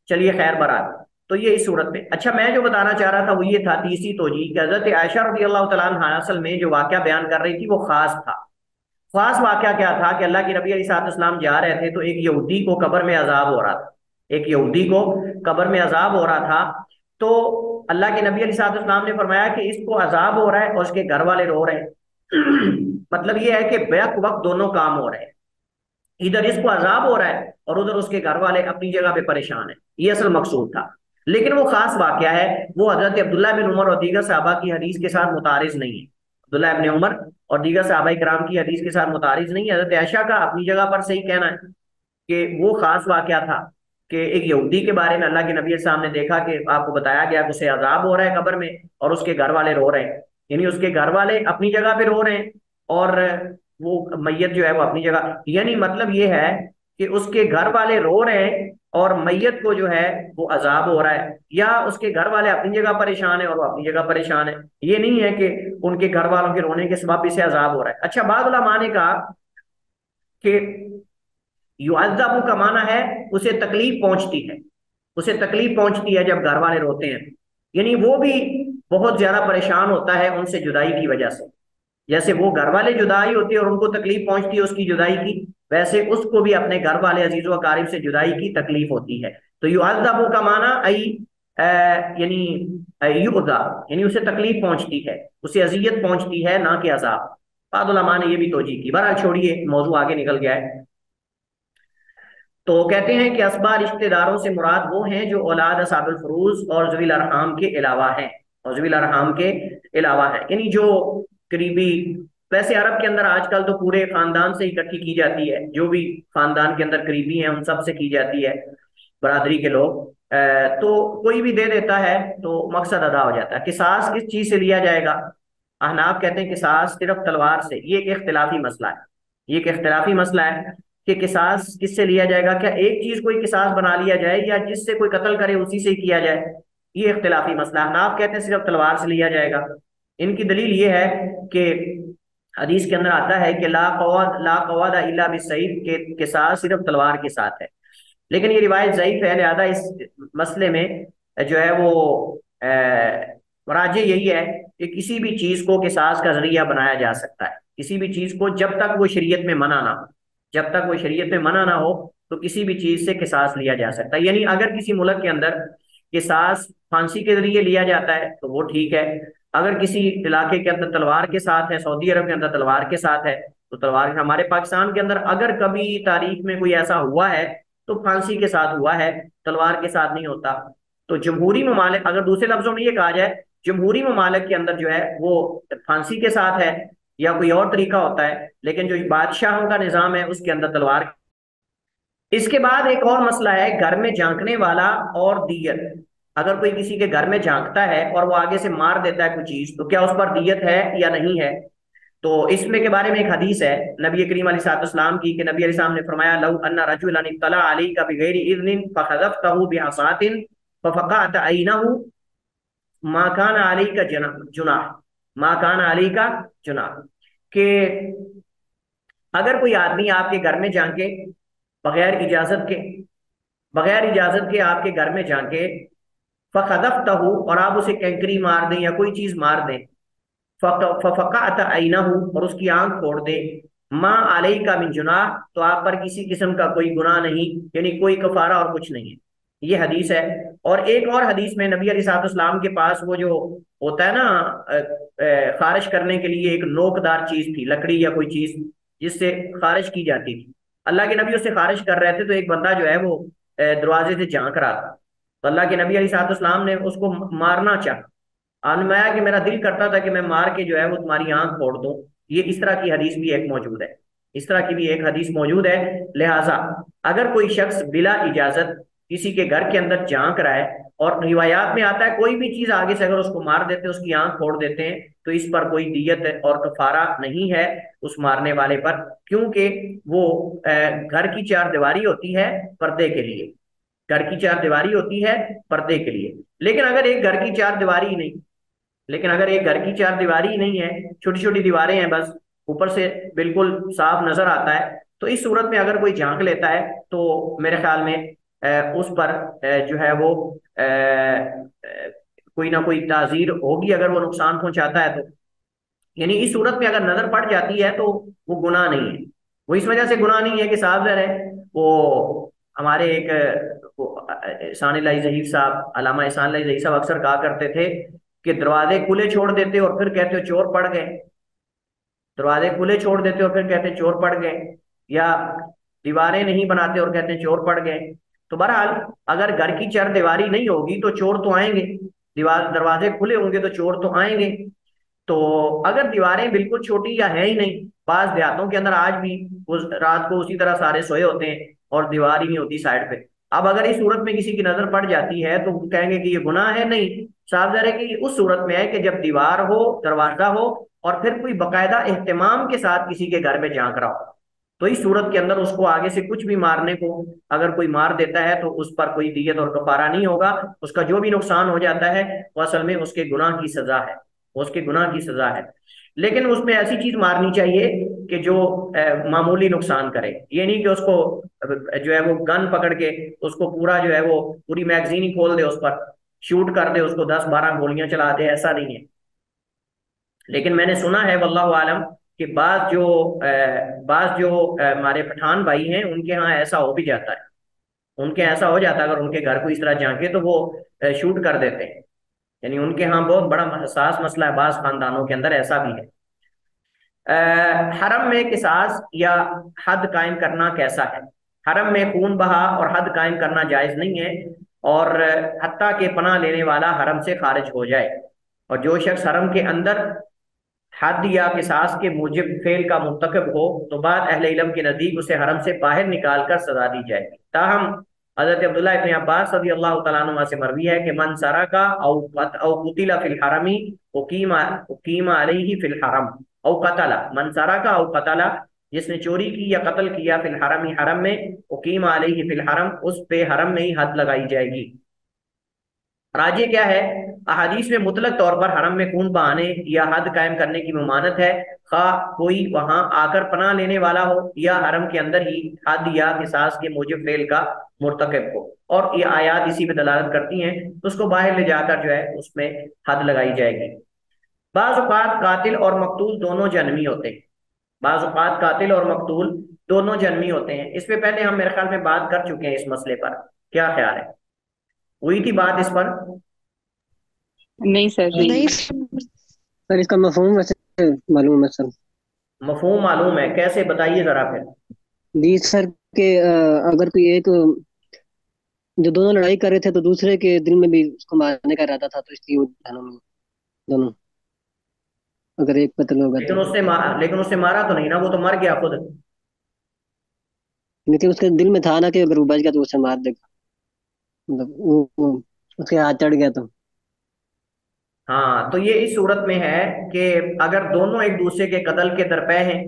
चलिए खैर बरात, तो ये इस सूरत में। अच्छा मैं जो बताना चाह रहा था वो ये था, तीसरी तोजी कि हजरत आयशा रदी अल्लाह तआला अन्हा असल में जो वाकया बयान कर रही थी वो खास था। खास वाकया क्या था कि अल्लाह के नबी अलैहिस्सलाम जा रहे थे, तो एक यहूदी को कब्र में अजाब हो रहा था, एक यहूदी को कब्र में अजाब हो रहा था। तो अल्लाह के नबी अलैहिस्सलाम ने फरमाया कि इसको अजाब हो रहा है और उसके घर वाले रो रहे हैं। मतलब ये है कि बैक वक्त दोनों काम हो रहे हैं, इधर इसको अजाब हो रहा है और उधर उसके घर वाले अपनी जगह पे परेशान है। ये असल मकसूद था। लेकिन वो खास वाकया है, वो हजरत अब्दुल्लाह बिन उमर और दीगर सहाबा की हदीस के साथ मुतारिज नहीं है। अब्दुल्लाह इब्न उमर और दीगर सहाबा किराम की हदीस के साथ मुतारिज नहीं है। हजरत आयशा का अपनी जगह पर सही कहना है कि वो खास वाकया था कि एक यहूदी के बारे में अल्लाह के नबी साहब ने देखा कि आपको बताया गया कि उसे अजाब हो रहा है कब्र में और उसके घर वाले रो रहे हैं, यानी उसके घर वाले अपनी जगह पे रो रहे हैं और वो मैयत जो है वो अपनी जगह, यानी मतलब ये है कि उसके घर वाले रो रहे हैं और मैयत को जो है वो अजाब हो रहा है, या उसके घर वाले अपनी जगह परेशान है और वो अपनी जगह परेशान है। ये नहीं है कि उनके घर वालों के रोने के सबब इसे अजाब हो रहा है। अच्छा बाद उलमा ने कहा कि युअज़्ज़बु का माना है उसे तकलीफ पहुंचती है, उसे तकलीफ पहुंचती है जब घर वाले रोते हैं, यानी वो भी बहुत ज्यादा परेशान होता है उनसे जुदाई की वजह से। जैसे वो घर वाले जुदाई होती है और उनको तकलीफ पहुंचती है उसकी जुदाई की, वैसे उसको भी अपने घर वाले अजीजो अकारिब से जुदाई की तकलीफ होती है। तो युअज़्ज़बु का माना यानी युअज़ा, यानी उसे तकलीफ पहुंचती है, उसे अजियत पहुंचती है, ना कि अजाब। बाद उलमा ने ये भी तोजी की। बहरहाल छोड़िए, मौजू आगे निकल गया है। तो कहते हैं कि असबा रिश्तेदारों से मुराद वो हैं जो औलाद असाबुल फरूज और ज़वील अरहाम के अलावा हैं, और ज़वील अरहाम के अलावा है, यानी जो करीबी। वैसे अरब के अंदर आजकल तो पूरे खानदान से इकट्ठी की जाती है, जो भी खानदान के अंदर करीबी हैं उन सब से की जाती है, बरादरी के लोग। तो कोई भी दे देता है तो मकसद अदा हो जाता है। किसास किस चीज से लिया जाएगा? अहनाफ कहते हैं किसास सिर्फ तलवार से, ये एक इख्तिलाफी मसला है। ये एक इख्तिलाफी मसला है कि किसास किससे लिया जाएगा, क्या एक चीज कोई किसास बना लिया जाए या जिससे कोई कत्ल करे उसी से ही किया जाए। ये इख्तिलाफी मसला है। हनाफ कहते हैं सिर्फ तलवार से लिया जाएगा। इनकी दलील ये है कि हदीस के अंदर आता है कि ला कवादा इल्ला बिस्सैफ, के किसास सिर्फ तलवार के साथ है। लेकिन ये रिवायत ज़ईफ है, लिहाजा इस मसले में जो है वो राजे यही है कि किसी भी चीज को किसास का जरिया बनाया जा सकता है। किसी भी चीज को जब तक वो शरीयत में मना ना हो, जब तक वो शरीयत में मना ना हो, तो किसी भी चीज से किसास लिया जा सकता है। यानी अगर किसी मुल्क के अंदर किसास फांसी के जरिए लिया जाता है तो वो ठीक है। अगर किसी इलाके के अंदर तलवार के साथ है, सऊदी अरब के अंदर तलवार के साथ है, तो तलवार। हमारे पाकिस्तान के अंदर अगर कभी तारीख में कोई ऐसा हुआ है तो फांसी के साथ हुआ है, तलवार के साथ नहीं होता। तो जमहूरी ममालिक, अगर दूसरे लफ्जों में ये कहा जाए, जमहूरी ममालिक के अंदर जो है वो फांसी के साथ है या कोई और तरीका होता है, लेकिन जो बादशाहों का निजाम है उसके अंदर तलवार। इसके बाद एक और मसला है घर में झांकने वाला और दियत। अगर कोई किसी के घर में झांकता है और वो आगे से मार देता है कोई चीज, तो क्या उस पर दियत है या नहीं है। तो इसमें के बारे में एक हदीस है नबी करीम अलैहिस्सलाम की, कि नबी अलैहिस्सलाम ने फरमाया, लौ अन्ना रजुलन इत्तला अलैका बिगैरि इज़्निन फखज़फ्तहु बिअसातिन फफ़क़अत ऐनहु मा काना अलैका जुनाह, मा काना अलैका जुनाह। कि अगर कोई आदमी आपके घर में झांके बगैर इजाजत के, बगैर इजाजत के आपके घर में झांके, फखदफ्तहु, और आप उसे कैंकरी मार दें या कोई चीज मार दें, फफ़क़अत ऐनहु, और उसकी आंख फोड़ दे, मा अलैका मिन जुनाह, तो आप पर किसी किस्म का कोई गुनाह नहीं, यानी कोई कफारा और कुछ नहीं है। ये हदीस है। और एक और हदीस में नबी अलैहिस्सलाम के पास वो जो होता है ना, खारिश करने के लिए एक नोकदार चीज थी, लकड़ी या कोई चीज जिससे खारिश की जाती थी। अल्लाह के नबी उससे खारिश कर रहे थे, तो एक बंदा जो है वो दरवाजे से झांक रहा था। तो अल्लाह के नबी अलैहिस्सलाम ने उसको मारना चाहा। अनमाया कि मेरा दिल करता था कि मैं मार के जो है वो तुम्हारी आंख फोड़ दूं। ये इस तरह की हदीस भी एक मौजूद है, इस तरह की भी एक हदीस मौजूद है। लिहाजा अगर कोई शख्स बिला इजाजत किसी के घर के अंदर झांक रहा है, और रिवायात में आता है कोई भी चीज आगे से अगर उसको मार देते हैं, उसकी आंख फोड़ देते हैं, तो इस पर कोई दियत और कफारा नहीं है उस मारने वाले पर, क्योंकि वो घर की चार दीवारी होती है पर्दे के लिए। घर की चार दीवारी होती है पर्दे के लिए। लेकिन अगर एक घर की चार दीवारी ही नहीं, लेकिन अगर एक घर की चार दीवारी ही नहीं है, छोटी छोटी दीवारें हैं बस, ऊपर से बिल्कुल साफ नजर आता है, तो इस सूरत में अगर कोई झांक लेता है तो मेरे ख्याल में उस पर जो है वो कोई ना कोई ताजीर होगी अगर वो नुकसान पहुंचाता है तो। यानी इस सूरत में अगर नजर पड़ जाती है तो वो गुनाह नहीं है। वो इस वजह से गुनाह नहीं है कि साहब जर है वो हमारे एक एहसान इलाही ज़हीर साहब, अल्लामा एहसान इलाही ज़हीर साहब अक्सर कहा करते थे कि दरवाजे खुले छोड़ देते और फिर कहते हो चोर पड़ गए, दरवाजे खुले छोड़ देते और फिर कहते चोर पड़ गए, या दीवारें नहीं बनाते और कहते हैं चोर पड़ गए। तो बहरहाल अगर घर की चार दीवारी नहीं होगी तो चोर तो आएंगे, दीवार दरवाजे खुले होंगे तो चोर तो आएंगे। तो अगर दीवारें बिल्कुल छोटी या है ही नहीं, बाज देहातों के अंदर आज भी उस रात को उसी तरह सारे सोए होते हैं और दीवार ही नहीं होती साइड पे। अब अगर इस सूरत में किसी की नजर पड़ जाती है तो कहेंगे कि ये गुनाह है, नहीं, साफ ज़ाहिर है कि उस सूरत में है कि जब दीवार हो, दरवाजा हो, और फिर कोई बकायदा एहतमाम के साथ किसी के घर में झांक रहा हो, तो इस सूरत के अंदर उसको आगे से कुछ भी मारने को अगर कोई मार देता है तो उस पर कोई दियत और कफारा नहीं होगा। उसका जो भी नुकसान हो जाता है वो असल में उसके गुनाह की सजा है, उसके गुनाह की सजा है। लेकिन उसमें ऐसी चीज मारनी चाहिए कि जो मामूली नुकसान करे। ये नहीं कि उसको जो है वो गन पकड़ के उसको पूरा जो है वो पूरी मैगजीन ही खोल दे, उस पर शूट कर दे, उसको 10-12 गोलियां चला दे, ऐसा नहीं है। लेकिन मैंने सुना है वल्लाहु आलम कि बाज जो हमारे पठान भाई हैं उनके यहाँ ऐसा हो भी जाता है, उनके ऐसा हो जाता है, अगर उनके घर को इस तरह झांके तो वो शूट कर देते हैं। यानी उनके यहाँ बहुत बड़ा हसास मसला है, बाज खानदानों के अंदर ऐसा भी है। हरम में किसास या हद कायम करना कैसा है। हरम में खून बहा और हद कायम करना जायज नहीं है, और हत्ता के पनाह लेने वाला हरम से खारिज हो जाए। और जो शख्स हरम के अंदर हद या किसास के मूजिब फेल का मुर्तकब हो तो बाद अहले इल्म के नजदीक उसे हरम से बाहर निकाल कर सजा दी जाएगी। ताहम हजरत अब्दुल्लाह इब्न अब्बास रज़ी अल्लाह तआला अन्हुमा से मरवी है कि मन सरका औ कुतिला फिल हरमी उकीमा अलैहि फिल हरम औ कतला, मन सरका औ कतला, जिसने चोरी की या कत्ल किया फिल हरम ही हरम में, उकीम अलैहि फिल हरम, उस पे हरम में ही हद लगाई जाएगी। राजी क्या है, अहादीस में मुतलक तौर पर हरम में खून बहाने या हद कायम करने की ममानत है, खा कोई वहां आकर पनाह लेने वाला हो या हरम के अंदर ही हद या किसास के मूजिब फेल का मुर्तकब हो। और ये आयात इसी पे दलालत करती हैं, तो उसको बाहर ले जाकर जो है उसमें हद लगाई जाएगी। बाज़ औक़ात कातिल और मकतूल दोनों जन्मी होते हैं। बाज़ औक़ात कातिल और मकतूल दोनों जन्मी होते हैं। इस पे पहले हम मेरे ख्याल में बात कर चुके हैं इस मसले पर, क्या ख्याल है, हुई थी बात इस पर? नहीं सर। नहीं सर इसका मफहूम वैसे मालूम है सर। मफहूम मालूम है, कैसे बताइए जरा फिर। जी सर के अगर कोई एक जो दोनों लड़ाई कर रहे थे तो दूसरे के दिल में भी उसको मारने का इरादा था, तो इसलिए वो दोनों में दोनों अगर एक कत्ल होगा तो। लेकिन उससे मारा तो नहीं ना, वो तो मर गया खुद। लेकिन उसके दिल में था ना कि अगर वो बच गया तो उसे मार देगा, मतलब वो उसके हाथ चढ़ गया तो। हाँ, तो ये इस सूरत में है कि अगर दोनों एक दूसरे के कत्ल के दरपे हैं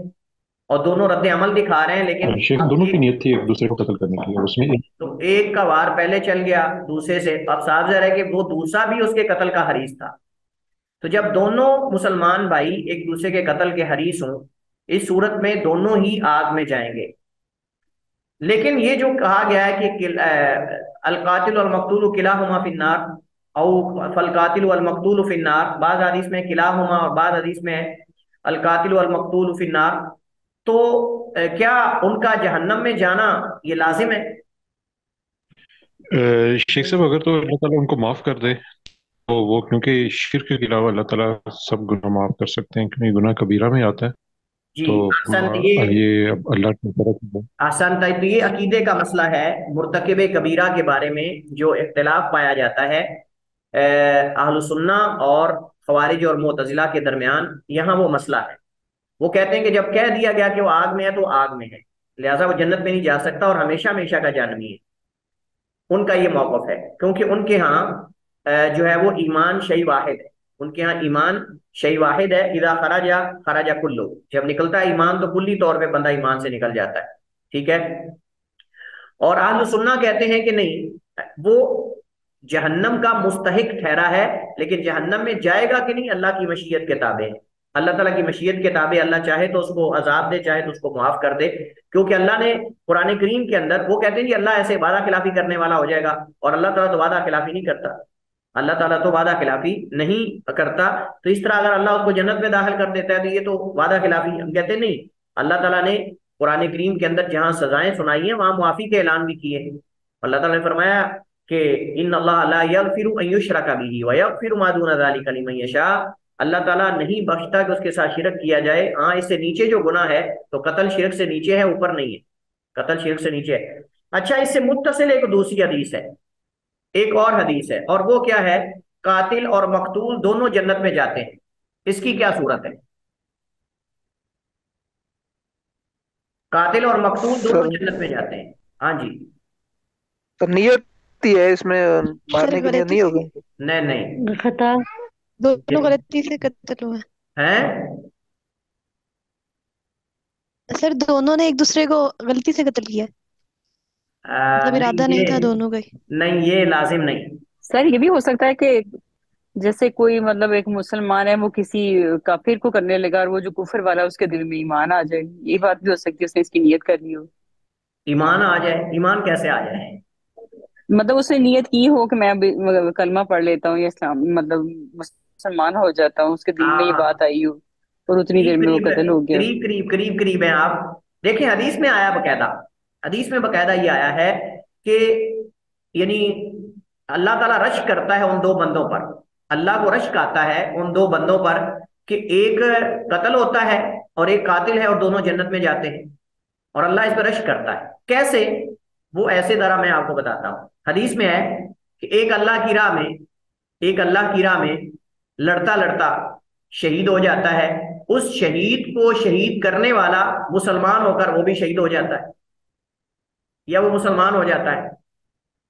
और दोनों रद्द अमल दिखा रहे हैं, लेकिन शेख दोनों की एक, नीयत थी एक दूसरे को कत्ल करने की, और उसमें तो एक का वार पहले चल गया दूसरे से, अब साफ ज़ाहिर है कि वो दूसरा भी उसके कत्ल का हरीस था। तो जब दोनों मुसलमान भाई एक दूसरे के कत्ल के हरीस हों, इस सूरत में दोनों ही आग में जाएंगे। लेकिन ये जो कहा गया है कि अल कातिल वल मकतूल किलाहुमा फिन्नार औ फल कातिल वल मकतूल फिन्नार, बाद हदीस में किलाहुमा और बाद हदीस में अल कातिल वल मकतूल फिन्नार, तो क्या उनका जहन्नम में जाना ये लाजिम है? शेख साहब अगर तो अल्लाह ताला उनको माफ कर दे तो वो, क्योंकि शिर्क के अलावा अल्लाह ताला सब गुनाह माफ कर सकते हैं, क्योंकि गुनाह कबीरा में आता है। जी तो अहसन, ये ये अब अल्लाह की तरफ है। आसान था। तो ये अकीदे का मसला है, मुर्तकिब कबीरा के बारे में जो इख्तिलाफ पाया जाता है अहलुस सुन्ना और खवारिज और मुतजिला के दरमियान, यहाँ वो मसला है। वो कहते हैं कि जब कह दिया गया कि वो आग में है तो आग में है, लिहाजा वो जन्नत में नहीं जा सकता और हमेशा हमेशा का जानवी है। उनका ये मौकफ है, क्योंकि उनके यहाँ जो है वो ईमान शई वाहिद है। उनके यहाँ ईमान शई वाहिद है, इदा खराजा खराजा कुल्लू, जब निकलता है ईमान तो कुल्ली तौर पे बंदा ईमान से निकल जाता है। ठीक है। और अहल सुन्ना कहते हैं कि नहीं, वो जहन्नम का मुस्तहिक ठहरा है, लेकिन जहन्नम में जाएगा कि नहीं अल्लाह की मशीयत के ताबे है। अल्लाह ताला की मशीयत के ताबे, अल्लाह चाहे तो उसको अजाब दे, चाहे तो उसको माफ कर दे। क्योंकि अल्लाह ने कुरान करीम के अंदर, वो कहते हैं कि अल्लाह ऐसे वादा खिलाफी करने वाला हो जाएगा, और अल्लाह ताला तो वादा खिलाफी नहीं करता। अल्लाह ताला तो वादा खिलाफी नहीं करता। तो इस तरह अगर अल्लाह उसको जन्नत में दाखिल कर देता है तो ये तो वादा खिलाफी, हम कहते हैं नहीं। अल्लाह ताला ने कुरान करीम के अंदर जहां सजाएं सुनाई है वहां मुआफी के ऐलान भी किए हैं। अल्लाह ताला ने फरमाया कि इन अल्लाह ला यगफिरु अन युशरका बिही व यगफिरु मा दूना ज़ालिका लिमन यशा। अल्लाह ताला नहीं बख्शता कि उसके साथ शिरक किया जाए। हाँ, इससे नीचे जो गुनाह है तो कत्ल शिरक से नीचे है, ऊपर नहीं है। कत्ल शिरक से नीचे है। अच्छा, इससे मुत्तसिल एक दूसरी हदीस है, एक और हदीस है, और वो क्या है, कातिल और मकतूल दोनों जन्नत में जाते हैं। इसकी क्या सूरत है? कातिल और मकतूल दोनों सर जन्नत में जाते हैं। हाँ जी। तो नियत ही है इसमें, सर मारने की नियत गलती नहीं से, होगी। नहीं नहीं खता दोनों गलती से कत्ल हुआ। है। सर दोनों ने एक दूसरे को गलती से कत्ल किया, मतलब नहीं इरादा नहीं ये, था दोनों का ही। नहीं ये लाजिम नहीं। सर ये भी हो सकता है कि जैसे कोई मतलब एक मुसलमान है वो किसी काफिर को करने लगा और वो जो कुफर वाला है, उसके दिल में ईमान आ जाए, ये बात भी हो सकती है, उसने इसकी नियत कर ली हो। ईमान आ जाए? ईमान कैसे आ जाए? मतलब उसने नियत की हो कि मैं अभी मतलब कलमा पढ़ लेता हूँ या इस्लाम मतलब मुसलमान हो जाता हूँ, उसके दिल में ये बात हाँ, आई हो और उतनी देर करीब में वो करीब कत्ल हो गया। करीब करीब करीब करीब है आप। देखें हदीस में आया बकायदा, हदीस में बकायदा ये आया है कि यानी अल्लाह ताला रश्क करता है उन दो बंदों पर। अल्लाह को रश्क आता है उन दो बंदों पर कि एक कत्ल होता है और एक कातिल है और दोनों जन्नत में जाते हैं, और अल्लाह इस पर रश्क करता है। कैसे? वो ऐसे जरा मैं आपको बताता हूँ। हदीस में है कि एक अल्लाह की राह में, एक अल्लाह की राह में लड़ता लड़ता शहीद हो जाता है। उस शहीद को शहीद करने वाला मुसलमान होकर वो भी शहीद हो जाता है, या वो मुसलमान हो जाता है।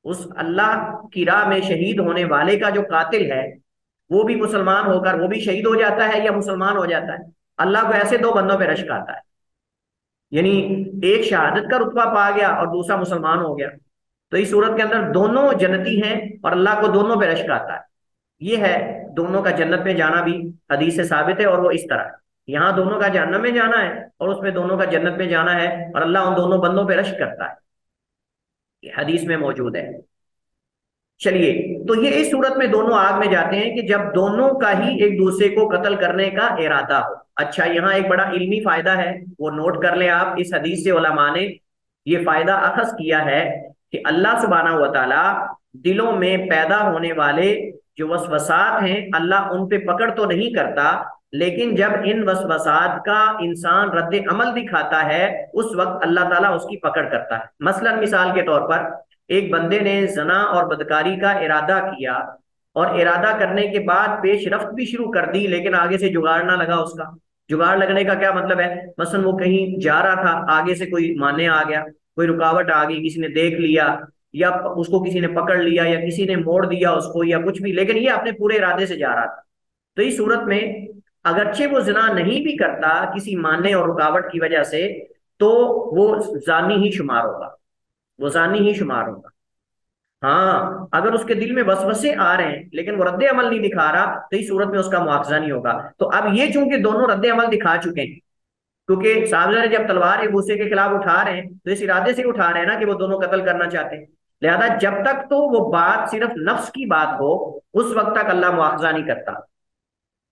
उस अल्लाह की राह में शहीद होने वाले का जो कातिल है वो भी मुसलमान होकर वो भी शहीद हो जाता है या मुसलमान हो जाता है। अल्लाह को ऐसे दो बंदों पे रश्क आता है। यानी एक शहादत का रुतबा पा गया और दूसरा मुसलमान हो गया। तो इस सूरत के अंदर दोनों जन्नती हैं और अल्लाह को दोनों पे रश्क आता है। ये है दोनों का जन्नत में जाना भी हदीस से साबित है, और वो इस तरह है, यहाँ दोनों का जहन्नम में जाना है और उसमें दोनों का जन्नत में जाना है, और अल्लाह उन दोनों बंदों पे रश्क करता है। ये हदीस में मौजूद है। चलिए, तो ये इस सूरत में दोनों आग में जाते हैं कि जब दोनों का ही एक दूसरे को कत्ल करने का इरादा हो। अच्छा, यहाँ एक बड़ा इल्मी फायदा है, वो नोट कर ले आप। इस हदीस से उलमा ने ये फायदा अखज किया है कि अल्लाह सुब्हानहू व तआला दिलों में पैदा होने वाले जो वसवसात हैं, अल्लाह उन पे पकड़ तो नहीं करता, लेकिन जब इन वसवसात का इंसान रद्द अमल दिखाता है उस वक्त अल्लाह ताला उसकी पकड़ करता है। मसलन मिसाल के तौर पर एक बंदे ने जना और बदकारी का इरादा किया, और इरादा करने के बाद पेशरफ्त भी शुरू कर दी, लेकिन आगे से जुगाड़ ना लगा उसका। जुगाड़ लगने का क्या मतलब है? मसलन वो कहीं जा रहा था, आगे से कोई माने आ गया, कोई रुकावट आ गई, किसी ने देख लिया, या उसको किसी ने पकड़ लिया, या किसी ने मोड़ दिया उसको, या कुछ भी, लेकिन ये अपने पूरे इरादे से जा रहा था। तो इस सूरत में अगरचे वो जिना नहीं भी करता किसी मानने और रुकावट की वजह से, तो वो जानी ही शुमार होगा, वो जानी ही शुमार होगा। हाँ, अगर उसके दिल में वसवसे आ रहे हैं लेकिन वो रद्द अमल नहीं दिखा रहा, तो इस सूरत में उसका मुआवजा नहीं होगा। तो अब ये चूंकि दोनों रद्द अमल दिखा चुके हैं, क्योंकि साहबजादे जब तलवार एक दूसरे के खिलाफ उठा रहे हैं तो इस इरादे से उठा रहे हैं ना कि वो दोनों कत्ल करना चाहते हैं, लिहाजा जब तक तो वो बात सिर्फ नफ्स की बात हो उस वक्त तक अल्लाह मुआवजा नहीं करता।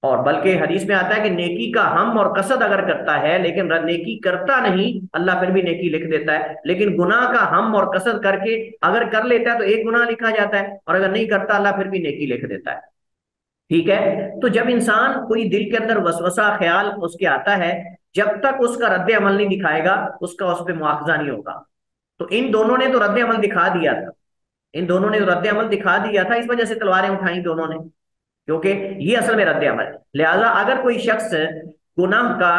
और बल्कि हदीस में आता है कि नेकी का हम और कसद अगर करता है लेकिन नेकी करता नहीं, अल्लाह फिर भी नेकी लिख देता है। लेकिन गुनाह का हम और कसद करके अगर कर लेता है तो एक गुनाह लिखा जाता है, और अगर नहीं करता अल्लाह फिर भी नेकी लिख देता है। ठीक है, तो जब इंसान कोई दिल के अंदर वसवसा ख्याल उसके आता है, जब तक उसका रद्द अमल नहीं दिखाएगा उसका उस पर मुआवजा नहीं होगा। तो इन दोनों ने तो रद्द अमल दिखा दिया था, इन दोनों ने तो रद्द अमल दिखा दिया था, इस वजह से तलवारें उठाई दोनों ने, क्योंकि ये असल में रद्द अमल है। लिहाजा अगर कोई शख्स गुनाह का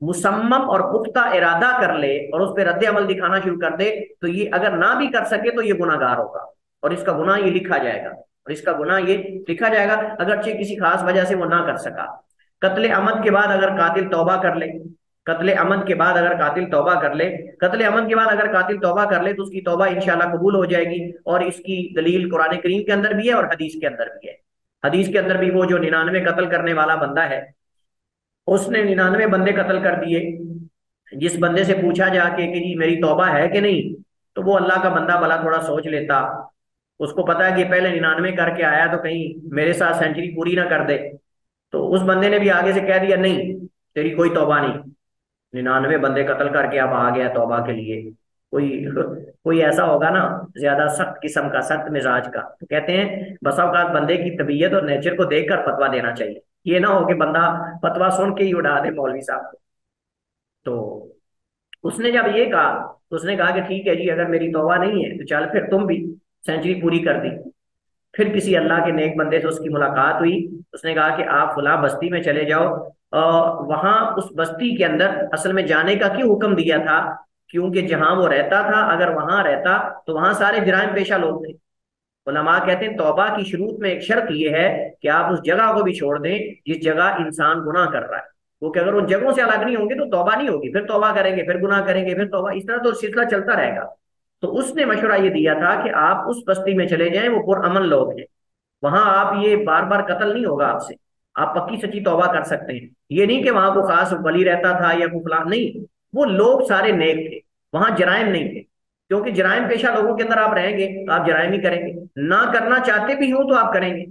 मुसम्मम और पुख्ता इरादा कर ले और उस पर रद्द अमल दिखाना शुरू कर दे, तो ये अगर ना भी कर सके तो ये गुनाहगार होगा, और इसका गुनाह ये लिखा जाएगा, और इसका गुनाह ये लिखा जाएगा अगरचे किसी खास वजह से वो ना कर सका। कत्ले अमद के बाद अगर कातिल तौबा कर ले, कत्ले अमद के बाद अगर कातिल तौबा कर ले, कत्ले अमद के बाद अगर कातिल तौबा कर ले तो उसकी तौबा इंशाल्लाह कबूल हो जाएगी। और इसकी दलील कुरान करीम के अंदर भी है और हदीस के अंदर भी है। हदीस के अंदर भी वो जो 99 कत्ल करने वाला बंदा है, उसने 99 बंदे कत्ल कर दिए। जिस बंदे से पूछा जाके कि जी मेरी तौबा है कि नहीं, तो वो अल्लाह का बंदा भला थोड़ा सोच लेता, उसको पता है कि पहले 99 करके आया तो कहीं मेरे साथ सेंचुरी पूरी ना कर दे, तो उस बंदे ने भी आगे से कह दिया नहीं तेरी कोई तौबा नहीं, 99 बंदे कत्ल करके अब आ गया तौबा के लिए। कोई कोई ऐसा होगा ना ज्यादा सख्त किस्म का, सख्त मिजाज का, तो कहते हैं बसा औकात बंदे की तबीयत और नेचर को देखकर फतवा देना चाहिए, ये ना हो कि बंदा फतवा सुन के ही उड़ा दे मौलवी साहब को। तो उसने जब ये कहा तो उसने कहा कि ठीक है जी, अगर मेरी तौबा नहीं है तो चल फिर तुम भी सेंचुरी पूरी कर दी। फिर किसी अल्लाह के नेक बंदे से उसकी मुलाकात हुई, उसने कहा कि आप फला बस्ती में चले जाओ, वहां उस बस्ती के अंदर असल में जाने का क्यों हुक्म दिया था, क्योंकि जहां वो रहता था अगर वहां रहता तो वहां सारे जराइम पेशा लोग थे। उलमा कहते हैं तौबा की शुरूत में एक शर्त यह है कि आप उस जगह को भी छोड़ दें जिस जगह इंसान गुनाह कर रहा है, क्योंकि अगर उन जगहों से अलग नहीं होंगे तो तौबा नहीं होगी, फिर तौबा करेंगे, फिर गुनाह करेंगे, फिर तौबा, इस तरह तो सिलसिला चलता रहेगा। तो उसने मशवरा ये दिया था कि आप उस बस्ती में चले जाएं, वो पुरअमन लोग हैं, वहां आप ये बार बार कत्ल नहीं होगा आपसे, आप पक्की सच्ची तौबा कर सकते हैं। ये नहीं कि वहां को खास वली रहता था या कोई फलां, नहीं, वो लोग सारे नेक थे, वहां जराइम नहीं थे, क्योंकि जराइम पेशा लोगों के अंदर आप रहेंगे तो आप जराइम ही करेंगे, ना करना चाहते भी हो तो आप करेंगे।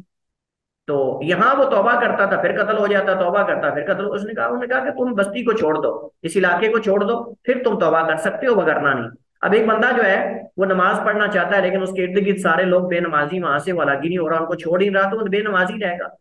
तो यहाँ वो तौबा करता था फिर कत्ल हो जाता, तौबा करता फिर कत्ल। उसने कहा, उन्होंने कहा कि तुम बस्ती को छोड़ दो, इस इलाके को छोड़ दो, फिर तुम तौबा कर सकते हो, वगरना नहीं। अब एक बंदा जो है वो नमाज पढ़ना चाहता है लेकिन उसके इर्द गिर्द सारे लोग बेनमाजी, वहां से वो अलग ही नहीं हो रहा, उनको छोड़ ही नहीं रहा, तो वो बेनमाजी रहेगा।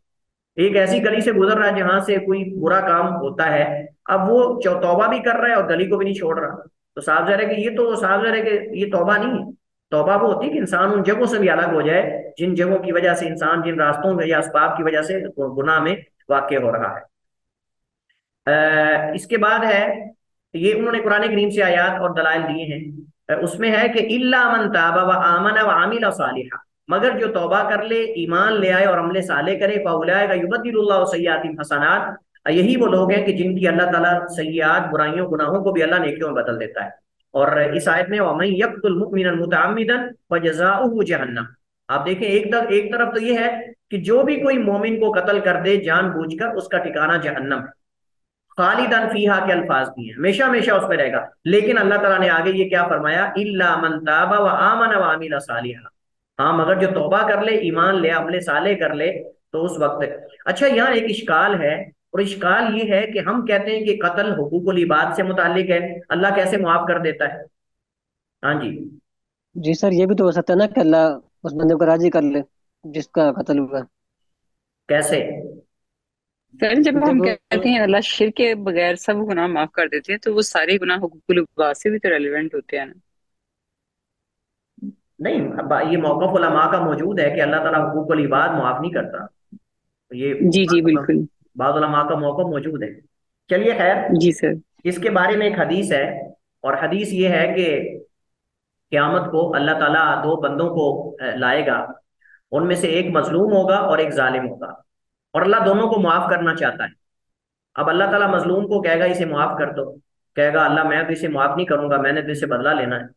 एक ऐसी गली से गुजर रहा है जहां से कोई बुरा काम होता है, अब वो तौबा भी कर रहा है और गली को भी नहीं छोड़ रहा, तो साफ ज़ाहिर है कि ये तो साफ ज़ाहिर है कि ये तौबा नहीं है। तौबा वो होती है कि इंसान उन जगहों से भी अलग हो जाए जिन जगहों की वजह से इंसान, जिन रास्तों में या असबाब की वजह से गुनाह में वाक़ हो रहा है। इसके बाद है, ये उन्होंने कुरान करीम से आयात और दलाइल दिए हैं, उसमें है कि इल्ला मन ताबा व आमन व आमिल सालिहा, मगर जो तौबा कर ले, ईमान ले आए और अमले साले करे, फउलाइका युबद्दिलुल्लाहु सय्यातिहिम हसनात, यही वो लोग हैं कि जिनकी अल्लाह ताला सय्यात बुराइयों गुनाहों को भी अल्लाह नेकियों में बदल देता है। और इस आयत में वमन यक़्तुल मुमिनन मुतअम्मिदन फजज़ाउहु जहन्नम, आप देखें एक तरफ तो ये है कि जो भी कोई मोमिन को कत्ल कर दे जानबूझकर उसका ठिकाना जहन्नम है, खालिदन फीहा के अल्फाज भी हैं, हमेशा हमेशा उसमें रहेगा। लेकिन अल्लाह ताला ने आगे ये क्या फरमाया, इल्ला मन ताबा व आमन व अमिला सालिहा, हाँ मगर जो तौबा कर ले, ईमान ले, अमले साले कर ले, तो उस वक्त। अच्छा, यहाँ एक इश्काल है, और इश्काल ये है कि हम कहते हैं कि कत्ल हुकूकुल इबाद से मुताल्लिक है, अल्लाह कैसे मुआफ कर देता है? हाँ जी। जी सर, ये भी तो हो सकता है ना कि अल्लाह उस बंदे को राजी कर ले जिसका कत्ल हुआ। कैसे? सर जब हम देखो, कहते हैं अल्लाह शिर्क के बगैर सब गुनाह माफ कर देते हैं, तो वो सारे गुनाह हुकूकुल इबाद से भी तो रेलिवेंट होते हैं ना। नहीं, अब ये मौक़िफ़ उलमा का मौजूद है कि अल्लाह ताला हुकूकुल इबाद मुआफ नहीं करता, ये जी जी बिल्कुल। बाद उलमा का मौक़िफ़ मौजूद है। चलिए खैर, जी सर। इसके बारे में एक हदीस है, और हदीस ये है कि क़यामत को अल्लाह ताला दो बंदों को लाएगा, उनमें से एक मजलूम होगा और एक जालिम होगा, और अल्लाह दोनों को मुआफ करना चाहता है। अब अल्लाह ताला मजलूम को कहेगा इसे मुआफ कर दो, कहेगा अल्लाह मैं तो इसे मुआफ नहीं करूंगा, मैंने तो इसे बदला लेना है।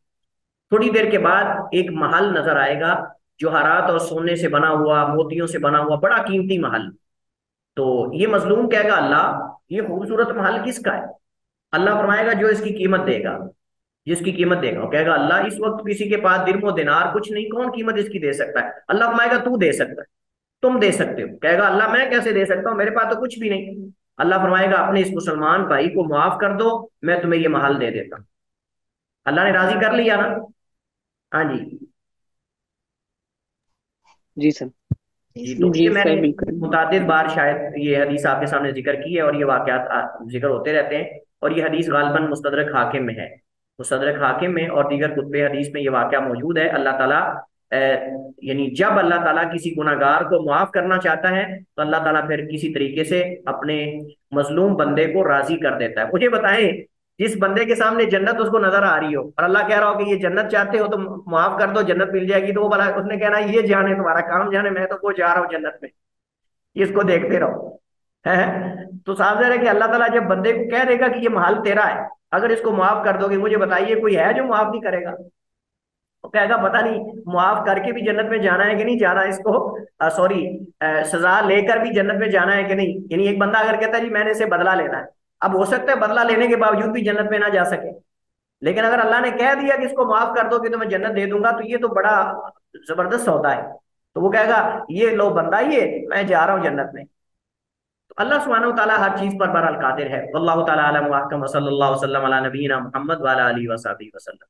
थोड़ी देर के बाद एक महल नजर आएगा, जवाहरात और सोने से बना हुआ, मोतियों से बना हुआ, बड़ा कीमती महल। तो ये मजलूम कहेगा अल्लाह ये खूबसूरत महल किसका है? अल्लाह फरमाएगा जो इसकी कीमत देगा, जिसकी कीमत देगा। वो कहेगा अल्लाह इस वक्त किसी के पास दिरमो दिनार कुछ नहीं, कौन कीमत इसकी दे सकता है? अल्लाह फरमाएगा तू दे सकता है, तुम दे सकते हो। कहेगा अल्लाह मैं कैसे दे सकता हूँ, मेरे पास तो कुछ भी नहीं। अल्लाह फरमाएगा अपने इस मुसलमान भाई को माफ कर दो, मैं तुम्हें ये महल दे देता हूँ। अल्लाह ने राजी कर लिया ना? हाँ जी। जी सर। जी, तो ये जी मैंने सर बिल्कुल। मुतादिद बार शायद ये हदीस आपके सामने जिक्र की है, और ये वाकयात जिक्र होते रहते हैं। और ये हदीस गालबन मुस्तदरक हाकिम में है, मुस्तदरक हाकिम में और दीगर कुतुब हदीस में ये वाकया मौजूद है। अल्लाह ताला यानी जब अल्लाह ताला किसी गुनाहगार को माफ करना चाहता है, तो अल्लाह ताला फिर किसी तरीके से अपने मजलूम बंदे को राजी कर देता है। मुझे बताएं, जिस बंदे के सामने जन्नत उसको नजर आ रही हो, और अल्लाह कह रहा हो कि ये जन्नत चाहते हो तो माफ कर दो, जन्नत मिल जाएगी, तो वो भला उसने कहना ये जाने तुम्हारा काम जाने, मैं तो वो जा रहा हूँ जन्नत में, इसको देखते रहो। है तो साफ ज़ाहिर है कि अल्लाह ताला जब बंदे को कह देगा कि ये महल तेरा है, अगर इसको माफ कर दोगे, मुझे बताइए कोई है जो माफ नहीं करेगा? वो कहेगा पता नहीं मुआफ करके भी जन्नत में जाना है कि नहीं जाना, इसको सॉरी सजा लेकर भी जन्नत में जाना है कि नहीं। यानी एक बंदा अगर कहता है जी मैंने इसे बदला लेना है, अब हो सकता है बदला लेने के बावजूद भी जन्नत में ना जा सके, लेकिन अगर अल्लाह ने कह दिया कि इसको माफ कर दो कि तो मैं जन्नत दे दूंगा, तो ये तो बड़ा जबरदस्त सौदा है। तो वो कहेगा ये लो बंदा, ये मैं जा रहा हूँ जन्नत में। तो अल्लाह सुब्हानहू व तआला हर चीज पर बहरहाल कादिर है। वल्लाहु तआला अलम व अहकम, व सल्लल्लाहु अलैहि वसल्लम अला नबीना मुहम्मद व अला आलिहि व सहाबिहि वसल्लम।